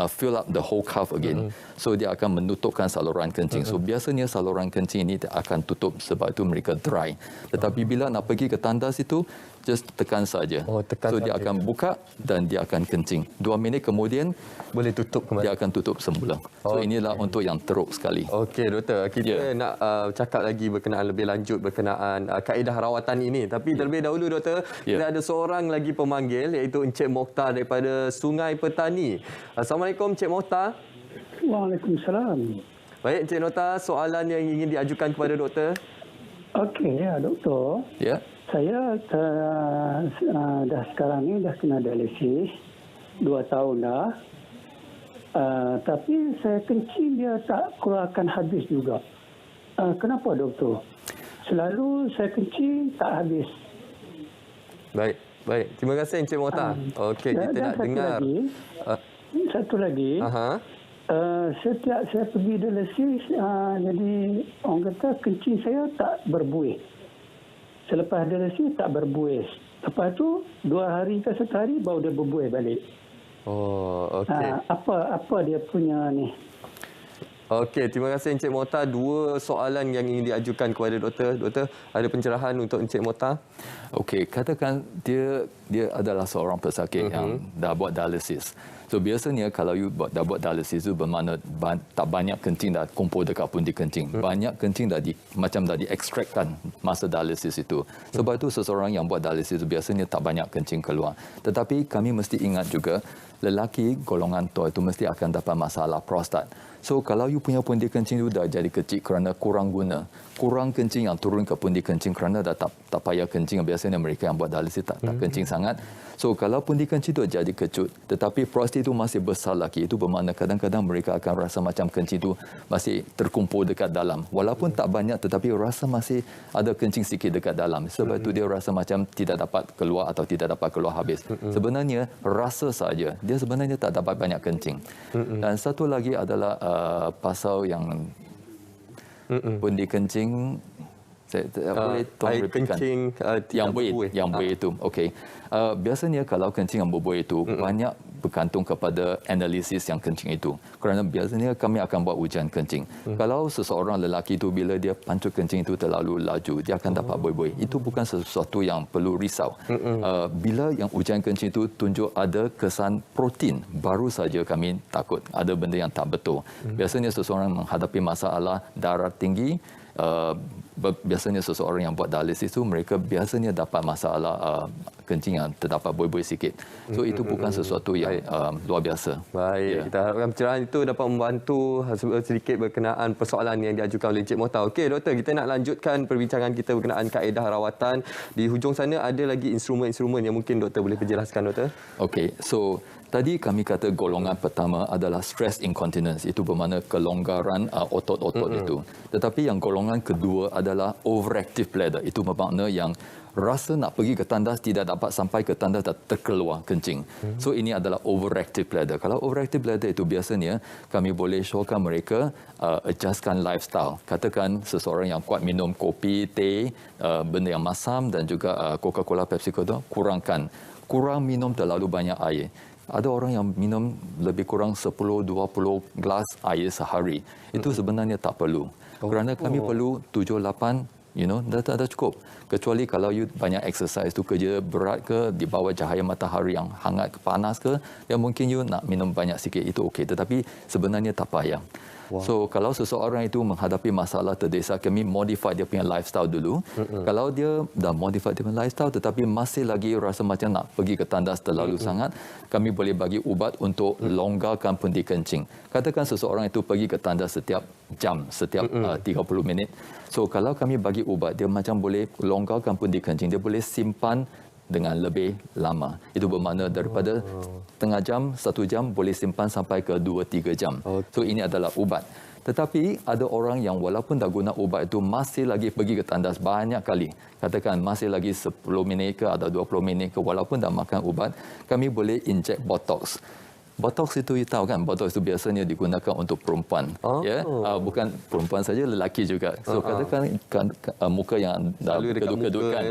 fill up the whole cuff again. So dia akan menutupkan saluran kencing. So biasanya saluran kencing ini akan tutup sebab itu mereka dry. Tetapi bila nak pergi ke tandas itu, just tekan saja. So dia akan buka dan dia akan kencing. 2 minit kemudian Boleh tutup kembali. dia akan tutup semula. So inilah untuk yang teruk sekali. Okey doktor, kita nak cakap lagi berkenaan lebih lanjut berkenaan kaedah rawatan ini. Tapi terlebih dahulu doktor, kita ada seorang lagi pemanggil iaitu Encik Mokhtar daripada Sungai Petani. Assalamualaikum Encik Mokhtar. Waalaikumsalam. Baik Encik Mokhtar, soalan yang ingin diajukan kepada doktor. Okey, ya doktor. Ya. Saya dah sekarang ni dah kena dialisis 2 tahun dah. Tapi saya kencing dia tak keluarkan habis juga. Kenapa doktor? Selalu saya kencing tak habis. Baik. Terima kasih Encik Mokhtar. Okey, kita nak dengar. Satu lagi. Setiap saya pergi dialisis, jadi orang kata kencing saya tak berbuih. Selepas dialisis tak berbuih. Lepas tu 2 hari ke 1 hari baru dia berbuih balik. Okey. Apa dia punya ni? Okey, terima kasih Encik Mokhtar. 2 soalan yang ingin diajukan kepada doktor. Doktor, ada pencerahan untuk Encik Mokhtar? Okey, katakan dia adalah seorang pesakit yang dah buat dialisis. So biasanya kalau dah buat dialisis itu bermakna tak banyak kencing dah kumpul dekat pundi kencing. Banyak kencing dah diekstrakkan masa dialisis itu. Sebab itu seseorang yang buat dialisis itu biasanya tak banyak kencing keluar. Tetapi kami mesti ingat juga lelaki golongan tua itu mesti akan dapat masalah prostat. So kalau you punya pundi kencing itu dah jadi kecil kerana kurang guna, kurang kencing yang turun ke pundi kencing kerana dah tak payah kencing. Biasanya mereka yang buat dialisis tak kencing sangat. So kalau pundi kencing itu jadi kecut, tetapi prostat itu masih besar lagi, itu bermakna kadang-kadang mereka akan rasa macam kencing itu masih terkumpul dekat dalam. Walaupun tak banyak tetapi rasa masih ada kencing sikit dekat dalam. Sebab itu dia rasa macam tidak dapat keluar atau tidak dapat keluar habis. Sebenarnya rasa saja, dia sebenarnya tak dapat banyak kencing. Dan satu lagi adalah pasal yang pundi kencing, boleh air kencing yang buih itu. Okey. Biasanya kalau kencing yang berbuih itu banyak bergantung kepada analisis yang kencing itu. Kerana biasanya kami akan buat ujian kencing. Kalau seseorang lelaki itu bila dia pancuk kencing itu terlalu laju, dia akan dapat buih-buih. Itu bukan sesuatu yang perlu risau. Bila yang ujian kencing itu tunjuk ada kesan protein, baru saja kami takut ada benda yang tak betul. Biasanya seseorang menghadapi masalah darah tinggi, biasanya seseorang yang buat dialisis itu mereka biasanya dapat masalah kencing yang terdapat buih-buih sikit. So itu bukan sesuatu yang luar biasa. Baik, kita harapkan pencerahan itu dapat membantu sedikit berkenaan persoalan yang diajukan oleh Encik Mokhtar. Okey doktor, kita nak lanjutkan perbincangan kita berkenaan kaedah rawatan. Di hujung sana ada lagi instrumen-instrumen yang mungkin doktor boleh penjelaskan doktor. Okey, so tadi kami kata golongan pertama adalah stress incontinence. Itu bermakna kelonggaran otot-otot itu. Tetapi yang golongan kedua adalah overactive bladder. Itu bermakna yang rasa nak pergi ke tandas tidak dapat sampai ke tandas dah terkeluar kencing. So ini adalah overactive bladder. Kalau overactive bladder itu biasanya kami boleh showkan mereka adjustkan lifestyle. Katakan seseorang yang kuat minum kopi, teh, benda yang masam dan juga Coca-Cola, Pepsi Cola, kurang minum terlalu banyak air. Ada orang yang minum lebih kurang 10-20 gelas air sehari. Itu sebenarnya tak perlu. Kerana kami perlu 7-8 dah cukup. Kecuali kalau you banyak exercise tu, kerja berat ke, di bawah cahaya matahari yang hangat ke panas ke, ya mungkin you nak minum banyak sikit, itu okey. Tetapi sebenarnya tak payah. So kalau seseorang itu menghadapi masalah terdesak, kami modify dia punya lifestyle dulu. Kalau dia dah modify dia punya lifestyle tetapi masih lagi rasa macam nak pergi ke tandas terlalu sangat, kami boleh bagi ubat untuk longgarkan pundi kencing. Katakan seseorang itu pergi ke tandas setiap jam, setiap 30 minit. So kalau kami bagi ubat, dia macam boleh longgarkan pundi kencing, dia boleh simpan dengan lebih lama. Itu bermakna daripada setengah jam, 1 jam boleh simpan sampai ke 2-3 jam. So ini adalah ubat. Tetapi ada orang yang walaupun dah guna ubat itu masih lagi pergi ke tandas banyak kali. Katakan masih lagi 10 minit ke atau 20 minit ke, walaupun dah makan ubat, kami boleh inject botox. Botox itu you tahu kan, botox itu biasanya digunakan untuk perempuan. Ya, bukan perempuan saja, lelaki juga. So katakan muka yang dah kedut-kedut kan.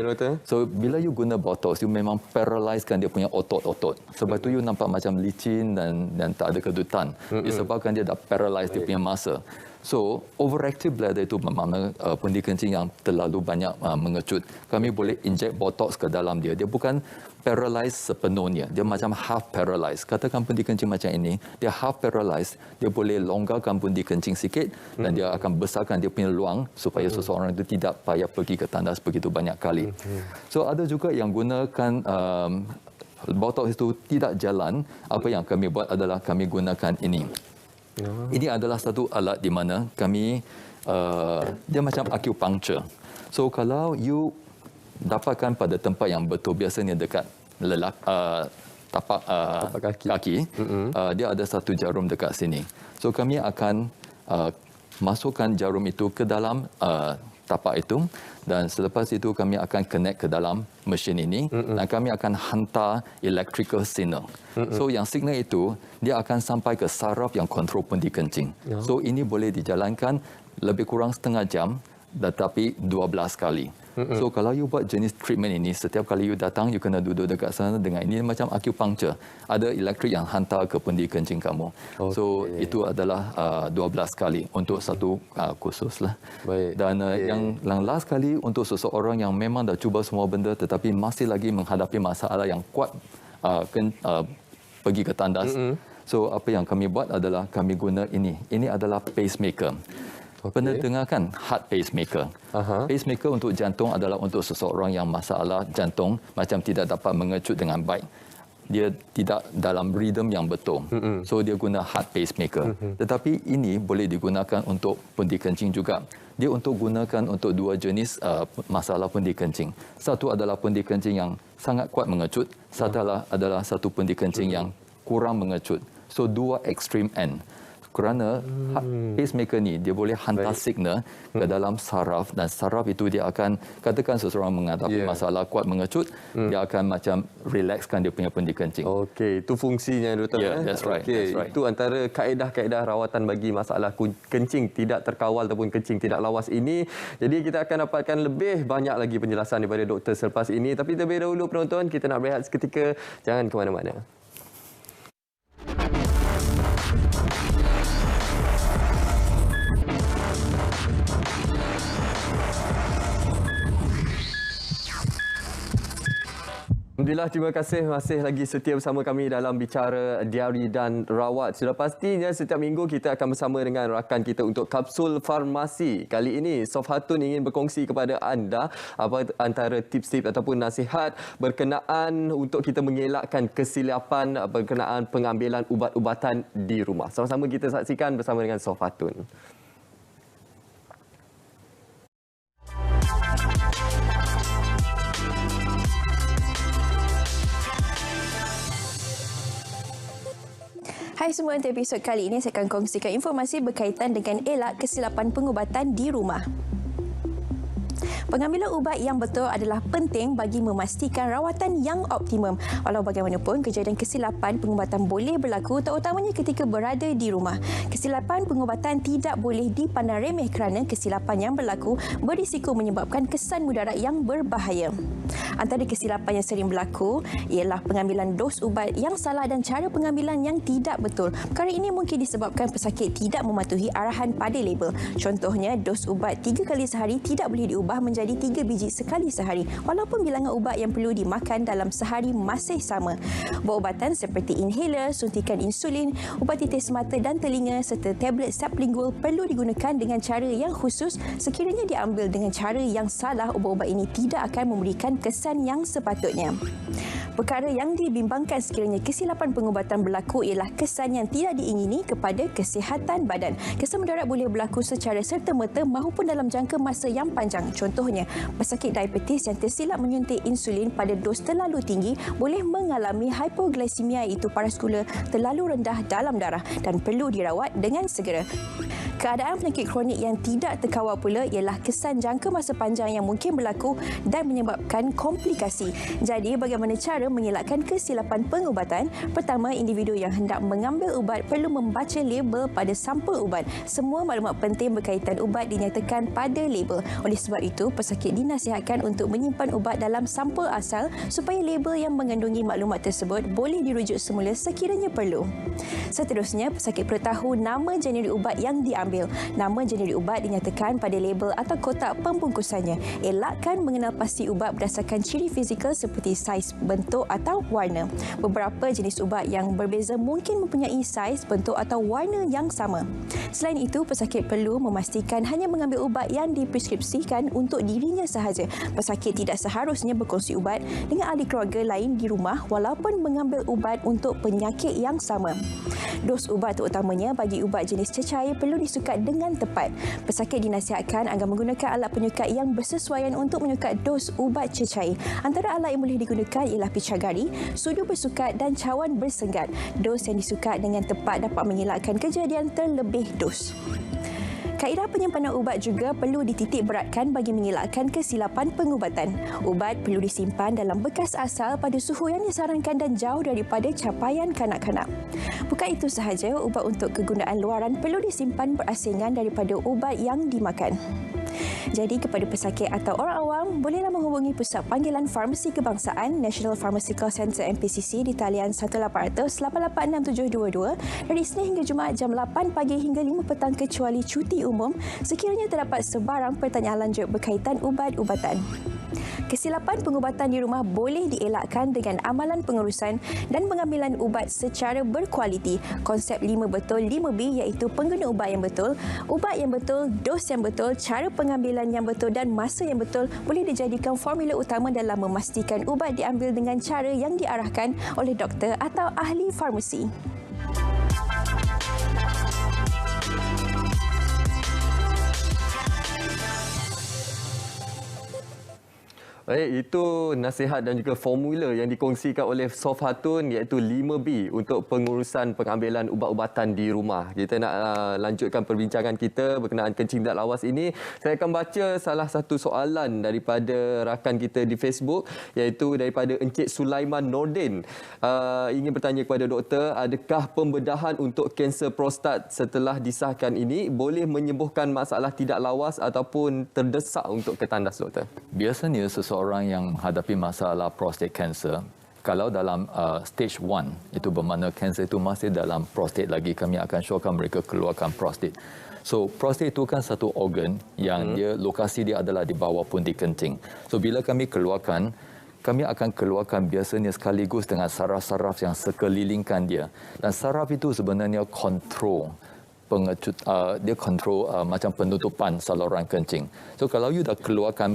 So bila you guna botox, you memang paralyzekan dia punya otot-otot. Sebab tu you nampak macam licin dan tak ada kedutan. Disebabkan dia dah paralyze dia punya masa. So, overactive bladder itu bermakna pundi kencing yang terlalu banyak mengecut. Kami boleh inject botox ke dalam dia. Dia bukan paralyzed sepenuhnya. Dia macam half paralyzed. Katakan pundi kencing macam ini, dia half paralyzed. Dia boleh longgarkan pundi kencing sikit dan dia akan besarkan dia punya luang supaya seseorang itu tidak payah pergi ke tandas begitu banyak kali. So, ada juga yang gunakan botox itu tidak jalan. Apa yang kami buat adalah kami gunakan ini. Ini adalah satu alat di mana kami, dia macam acupuncture. So, kalau you dapatkan pada tempat yang betul, biasanya dekat tapak kaki, dia ada satu jarum dekat sini. So, kami akan masukkan jarum itu ke dalam tapak itu dan selepas itu kami akan connect ke dalam mesin ini dan kami akan hantar electrical signal. So yang signal itu dia akan sampai ke saraf yang kontrol pundi kencing. So ini boleh dijalankan lebih kurang setengah jam tetapi 12 kali. So kalau you buat jenis treatment ini, setiap kali you datang you kena duduk dekat sana dengan ini macam acupuncture. Ada elektrik yang hantar ke pundi kencing kamu. So itu adalah 12 kali untuk satu kursus lah. Dan yang last kali untuk seseorang yang memang dah cuba semua benda tetapi masih lagi menghadapi masalah yang kuat pergi ke tandas. So apa yang kami buat adalah kami guna ini. Ini adalah pacemaker. Pernah dengar kan heart pacemaker? Pacemaker untuk jantung adalah untuk seseorang yang masalah jantung macam tidak dapat mengecut dengan baik. Dia tidak dalam rhythm yang betul. So dia guna heart pacemaker. Tetapi ini boleh digunakan untuk pundi kencing juga. Dia untuk gunakan untuk dua jenis masalah pundi kencing. Satu adalah pundi kencing yang sangat kuat mengecut. Satu adalah satu pundi kencing yang kurang mengecut. So dua extreme end. Kerana pacemaker ni dia boleh hantar signal ke dalam saraf dan saraf itu dia akan, katakan seseorang menghadapi masalah kuat mengecut, dia akan macam relaxkan dia punya pundi kencing. Okey, itu fungsinya doktor. That's right. Itu antara kaedah-kaedah rawatan bagi masalah kencing tidak terkawal ataupun kencing tidak lawas ini. Jadi kita akan dapatkan lebih banyak lagi penjelasan daripada doktor selepas ini. Tapi terlebih dahulu penonton, kita nak berehat seketika. Jangan ke mana-mana. Alhamdulillah, terima kasih masih lagi setia bersama kami dalam Bicara Diari dan Rawat. Sudah pastinya setiap minggu kita akan bersama dengan rakan kita untuk Kapsul Farmasi. Kali ini Sof Hatun ingin berkongsi kepada anda apa antara tips-tips ataupun nasihat berkenaan untuk kita mengelakkan kesilapan berkenaan pengambilan ubat-ubatan di rumah. Sama-sama kita saksikan bersama dengan Sof Hatun. Hai semua, untuk episod kali ini saya akan kongsikan informasi berkaitan dengan elak kesilapan pengubatan di rumah. Pengambilan ubat yang betul adalah penting bagi memastikan rawatan yang optimum. Walau bagaimanapun, kejadian kesilapan pengubatan boleh berlaku terutamanya ketika berada di rumah. Kesilapan pengubatan tidak boleh dipandang remeh kerana kesilapan yang berlaku berisiko menyebabkan kesan mudarat yang berbahaya. Antara kesilapan yang sering berlaku ialah pengambilan dos ubat yang salah dan cara pengambilan yang tidak betul. Perkara ini mungkin disebabkan pesakit tidak mematuhi arahan pada label. Contohnya, dos ubat 3 kali sehari tidak boleh diubah menjadi 3 biji sekali sehari walaupun bilangan ubat yang perlu dimakan dalam sehari masih sama. Ubat-ubatan seperti inhaler, suntikan insulin, ubat titis mata dan telinga serta tablet sublingual perlu digunakan dengan cara yang khusus. Sekiranya diambil dengan cara yang salah, ubat-ubat ini tidak akan memberikan kesan yang sepatutnya. Perkara yang dibimbangkan sekiranya kesilapan pengubatan berlaku ialah kesan yang tidak diingini kepada kesihatan badan. Kesan mudarat boleh berlaku secara serta-merta maupun dalam jangka masa yang panjang. Contohnya, pesakit diabetes yang tersilap menyuntik insulin pada dos terlalu tinggi boleh mengalami hypoglycemia, iaitu paras gula terlalu rendah dalam darah dan perlu dirawat dengan segera. Keadaan penyakit kronik yang tidak terkawal pula ialah kesan jangka masa panjang yang mungkin berlaku dan menyebabkan komplikasi. Jadi, bagaimana cara mengelakkan kesilapan pengubatan? Pertama, individu yang hendak mengambil ubat perlu membaca label pada sampul ubat. Semua maklumat penting berkaitan ubat dinyatakan pada label. Oleh sebab itu, pesakit dinasihatkan untuk menyimpan ubat dalam sampul asal supaya label yang mengandungi maklumat tersebut boleh dirujuk semula sekiranya perlu. Seterusnya, pesakit perlu tahu nama jenis ubat yang diambil. Nama jenis ubat dinyatakan pada label atau kotak pembungkusannya. Elakkan mengenal pasti ubat berdasarkan ciri fizikal seperti saiz, bentuk atau warna. Beberapa jenis ubat yang berbeza mungkin mempunyai saiz, bentuk atau warna yang sama. Selain itu, pesakit perlu memastikan hanya mengambil ubat yang dipreskripsikan untuk dirinya sahaja. Pesakit tidak seharusnya berkongsi ubat dengan ahli keluarga lain di rumah walaupun mengambil ubat untuk penyakit yang sama. Dos ubat terutamanya bagi ubat jenis cecair perlu disukat dengan tepat. Pesakit dinasihatkan agar menggunakan alat penyukat yang bersesuaian untuk menyukat dos ubat cecair. Antara alat yang boleh digunakan ialah picagari, sudu bersukat dan cawan bersenggat. Dos yang disukat dengan tepat dapat mengelakkan kejadian terlebih dos. Kaedah penyimpanan ubat juga perlu dititik beratkan bagi mengelakkan kesilapan pengubatan. Ubat perlu disimpan dalam bekas asal pada suhu yang disarankan dan jauh daripada capaian kanak-kanak. Bukan itu sahaja, ubat untuk kegunaan luaran perlu disimpan berasingan daripada ubat yang dimakan. Jadi kepada pesakit atau orang awam, bolehlah menghubungi Pusat Panggilan Farmasi Kebangsaan National Pharmaceutical Centre NPCC di talian 1800-886722 dari Isnin hingga Jumaat jam 8 pagi hingga 5 petang kecuali cuti umum sekiranya terdapat sebarang pertanyaan lanjut berkaitan ubat-ubatan. Kesilapan pengubatan di rumah boleh dielakkan dengan amalan pengurusan dan pengambilan ubat secara berkualiti. Konsep 5 betul 5B iaitu pengguna ubat yang betul, dos yang betul, cara pengambilan yang betul dan masa yang betul boleh dijadikan formula utama dalam memastikan ubat diambil dengan cara yang diarahkan oleh doktor atau ahli farmasi. Baik, itu nasihat dan juga formula yang dikongsikan oleh Sof Hatun iaitu 5B untuk pengurusan pengambilan ubat-ubatan di rumah. Kita nak lanjutkan perbincangan kita berkenaan kencing tidak lawas ini. Saya akan baca salah satu soalan daripada rakan kita di Facebook iaitu daripada Encik Sulaiman Nordin. Ingin bertanya kepada doktor, adakah pembedahan untuk kanser prostat setelah disahkan ini boleh menyembuhkan masalah tidak lawas ataupun terdesak untuk ke tandas, doktor? Biasanya seseorang yang menghadapi masalah prostate cancer, kalau dalam stage 1, itu bermakna kanser itu masih dalam prostate lagi, kami akan syurkan mereka keluarkan prostate. So, prostate itu kan satu organ yang dia lokasi dia adalah di bawah pundi kencing. So, bila kami keluarkan, kami akan keluarkan biasanya sekaligus dengan saraf-saraf yang sekelilingkan dia. Dan saraf itu sebenarnya kontrol dia kontrol macam penutupan saluran kencing. So, kalau you dah keluarkan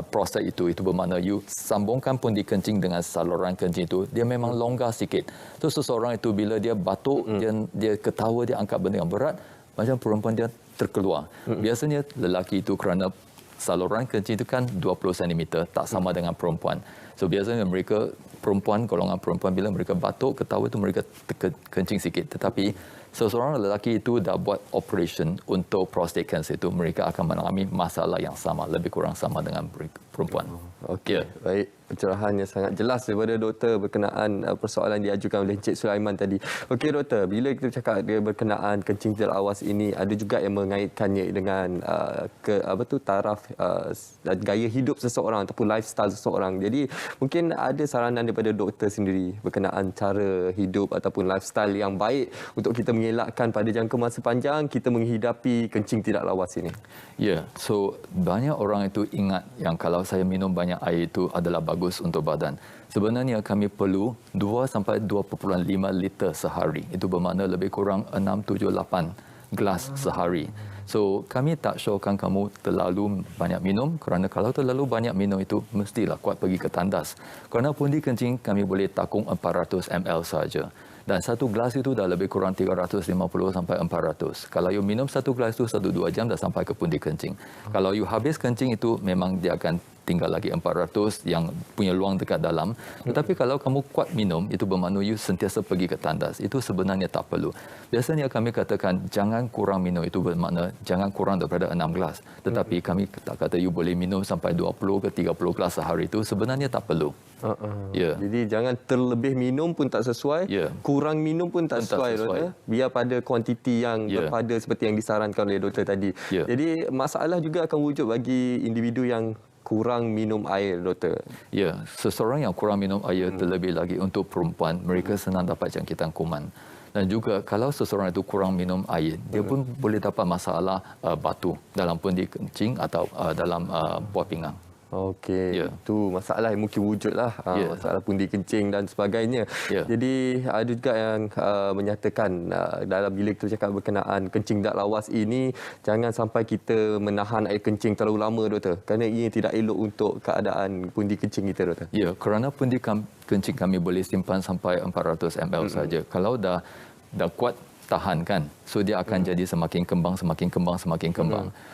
prostat itu bermakna you sambungkan pundi kencing dengan saluran kencing itu, dia memang longgar sikit. So seseorang itu bila dia batuk, dia ketawa, dia angkat benda yang berat, macam perempuan dia terkeluar. Biasanya lelaki itu kerana saluran kencing itu kan 20 cm, tak sama dengan perempuan. So biasanya mereka golongan perempuan bila mereka batuk, ketawa itu mereka kencing sikit. Tetapi seseorang lelaki itu dah buat operation untuk prostate cancer itu, mereka akan mengalami masalah yang sama, lebih kurang sama dengan perempuan. Okey, baik. Pencerahan yang sangat jelas daripada doktor berkenaan persoalan diajukan oleh Encik Sulaiman tadi. Okey doktor, bila kita cakap dia berkenaan kencing tidak lawas ini, ada juga yang mengaitkannya dengan taraf gaya hidup seseorang ataupun lifestyle seseorang. Jadi mungkin ada saranan daripada doktor sendiri berkenaan cara hidup ataupun lifestyle yang baik untuk kita mengelakkan pada jangka masa panjang kita menghidapi kencing tidak lawas ini. Ya, so banyak orang itu ingat yang kalau saya minum banyak air itu adalah bagus untuk badan. Sebenarnya kami perlu 2 sampai 2.5 liter sehari. Itu bermakna lebih kurang 6, 7, 8 gelas sehari. So kami tak syorkan kamu terlalu banyak minum, kerana kalau terlalu banyak minum itu mestilah kuat pergi ke tandas. Kerana pundi kencing kami boleh takung 400 ml saja. Dan satu gelas itu dah lebih kurang 350 sampai 400. Kalau you minum satu gelas itu 1-2 jam dah sampai ke pundi kencing. Kalau you habis kencing itu memang dia akan tinggal lagi 400 yang punya luang dekat dalam. Tetapi kalau kamu kuat minum, itu bermakna you sentiasa pergi ke tandas. Itu sebenarnya tak perlu. Biasanya kami katakan jangan kurang minum, itu bermakna jangan kurang daripada 6 gelas. Tetapi kami tak kata you boleh minum sampai 20 ke 30 gelas sehari, itu sebenarnya tak perlu. Yeah. Jadi jangan terlebih minum pun tak sesuai, kurang minum pun tak sesuai. Doktor. Biar pada kuantiti yang berpada seperti yang disarankan oleh doktor tadi. Jadi masalah juga akan wujud bagi individu yang kurang minum air, doktor. Ya, seseorang yang kurang minum air, terlebih lagi untuk perempuan, mereka senang dapat jangkitan kuman. Dan juga kalau seseorang itu kurang minum air, dia pun boleh dapat masalah batu dalam pundi kencing atau dalam buah pinggang. Okey, itu masalah yang mungkin wujudlah, masalah pundi kencing dan sebagainya. Jadi ada juga yang menyatakan dalam bila kita cakap berkenaan kencing tak lawas ini, jangan sampai kita menahan air kencing terlalu lama, doktor, kerana ini tidak elok untuk keadaan pundi kencing kita, doktor. Ya, kerana pundi kencing kami boleh simpan sampai 400 ml saja. Kalau dah kuat tahan kan, so dia akan jadi semakin kembang.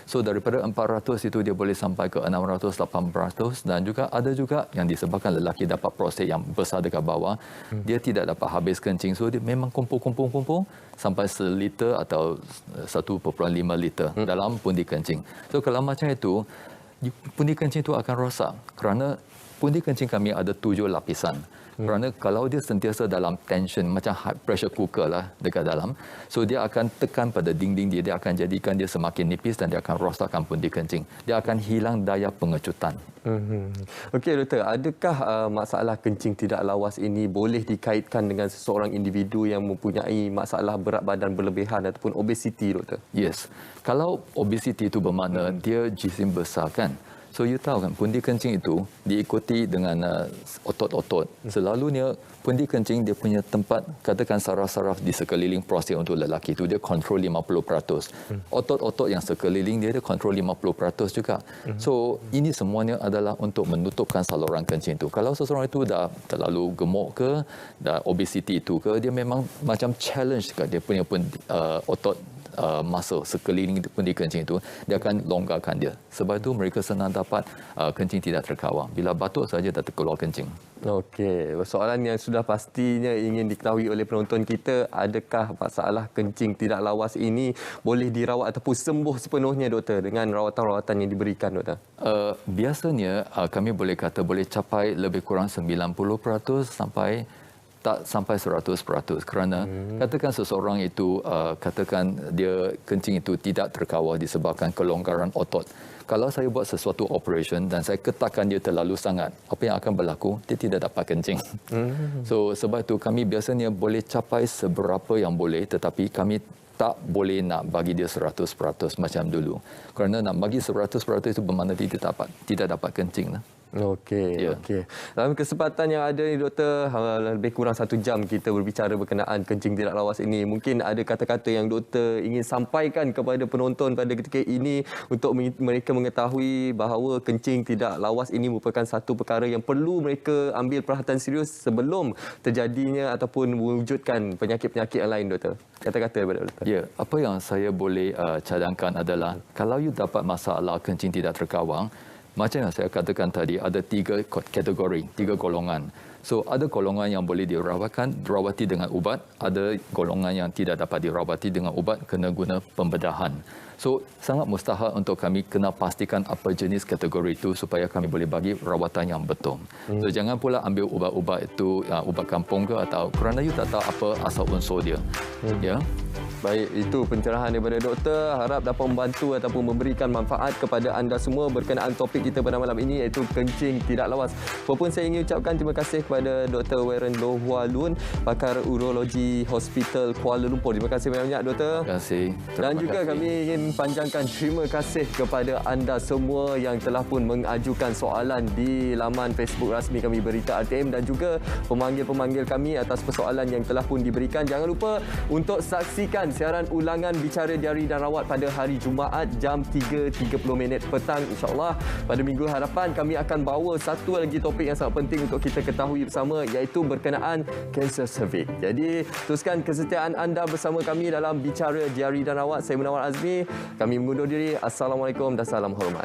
So daripada 400 itu dia boleh sampai ke 600, 800, dan juga ada juga yang disebabkan lelaki dapat prostat yang besar dekat bawah, dia tidak dapat habis kencing, so dia memang kumpul sampai 1 liter atau 1.5 liter dalam pundi kencing. So kalau macam itu, pundi kencing itu akan rosak, kerana pundi kencing kami ada 7 lapisan. Kerana kalau dia sentiasa dalam tension, macam high pressure cooker lah dekat dalam, so dia akan tekan pada dinding dia akan jadikan dia semakin nipis dan dia akan rosakkan pundi kencing. Dia akan hilang daya pengecutan. Okey, doktor, adakah masalah kencing tidak lawas ini boleh dikaitkan dengan seseorang individu yang mempunyai masalah berat badan berlebihan ataupun obesiti, doktor? Yes. Kalau obesiti itu bermakna dia jisim besar kan. So you tahu kan, pundi kencing itu diikuti dengan otot-otot. Selalunya pundi kencing dia punya tempat, katakan saraf-saraf di sekeliling prostat untuk lelaki itu dia kontrol 50%. Otot-otot yang sekeliling dia kontrol 50% juga. So ini semuanya adalah untuk menutupkan saluran kencing itu. Kalau seseorang itu dah terlalu gemuk ke, dah obesiti itu ke, dia memang macam challenge dekat dia punya otot muscle sekeliling pundi kencing itu, dia akan longgarkan dia. Sebab itu mereka senang dapat kencing tidak terkawal. Bila batuk saja dah terkeluar kencing. Okey, soalan yang sudah pastinya ingin diketahui oleh penonton kita, adakah masalah kencing tidak lawas ini boleh dirawat ataupun sembuh sepenuhnya, doktor, dengan rawatan-rawatan yang diberikan, doktor? Biasanya kami boleh kata boleh capai lebih kurang 90% sampai 100%, kerana katakan seseorang itu katakan dia kencing itu tidak terkawal disebabkan kelonggaran otot. Kalau saya buat sesuatu operation dan saya ketakkan dia terlalu sangat, apa yang akan berlaku? Dia tidak dapat kencing. So sebab itu kami biasanya boleh capai seberapa yang boleh, tetapi kami tak boleh nak bagi dia 100% macam dulu. Kerana nak bagi 100% itu bermakna tidak dapat kencing lah. Okey. Dalam kesempatan yang ada ni, doktor, lebih kurang 1 jam kita berbicara berkenaan kencing tidak lawas ini. Mungkin ada kata-kata yang doktor ingin sampaikan kepada penonton pada ketika ini untuk mereka mengetahui bahawa kencing tidak lawas ini merupakan satu perkara yang perlu mereka ambil perhatian serius sebelum terjadinya ataupun mewujudkan penyakit-penyakit yang lain, doktor. Kata-kata daripada doktor. Ya, apa yang saya boleh cadangkan adalah kalau you dapat masalah kencing tidak terkawal, macam yang saya katakan tadi, ada 3 kategori, 3 golongan. So, ada golongan yang boleh dirawati dengan ubat, ada golongan yang tidak dapat dirawati dengan ubat, kena guna pembedahan. So, sangat mustahil untuk kami kena pastikan apa jenis kategori itu supaya kami boleh bagi rawatan yang betul. So, jangan pula ambil ubat-ubat itu, ubat kampung ke atau kerana you tak tahu apa asal unsur dia. Ya. Baik, itu pencerahan daripada doktor. Harap dapat membantu ataupun memberikan manfaat kepada anda semua berkenaan topik kita pada malam ini, iaitu kencing tidak lawas. Walaupun saya ingin ucapkan terima kasih kepada Dr. Warren Loh Hua Loon, pakar urologi Hospital Kuala Lumpur. Terima kasih banyak-banyak, doktor. Terima kasih. Dan juga kami ingin panjangkan terima kasih kepada anda semua yang telah pun mengajukan soalan di laman Facebook rasmi kami Berita RTM dan juga pemanggil-pemanggil kami atas persoalan yang telah pun diberikan. Jangan lupa untuk saksikan siaran ulangan Bicara Diari dan Rawat pada hari Jumaat jam 3.30 petang, insya-Allah. Pada minggu hadapan kami akan bawa satu lagi topik yang sangat penting untuk kita ketahui bersama, iaitu berkenaan kanser cervix. Jadi teruskan kesetiaan anda bersama kami dalam Bicara Diari dan Rawat. Saya Munawar Azmi. Kami mengundur diri. Assalamualaikum dan salam hormat.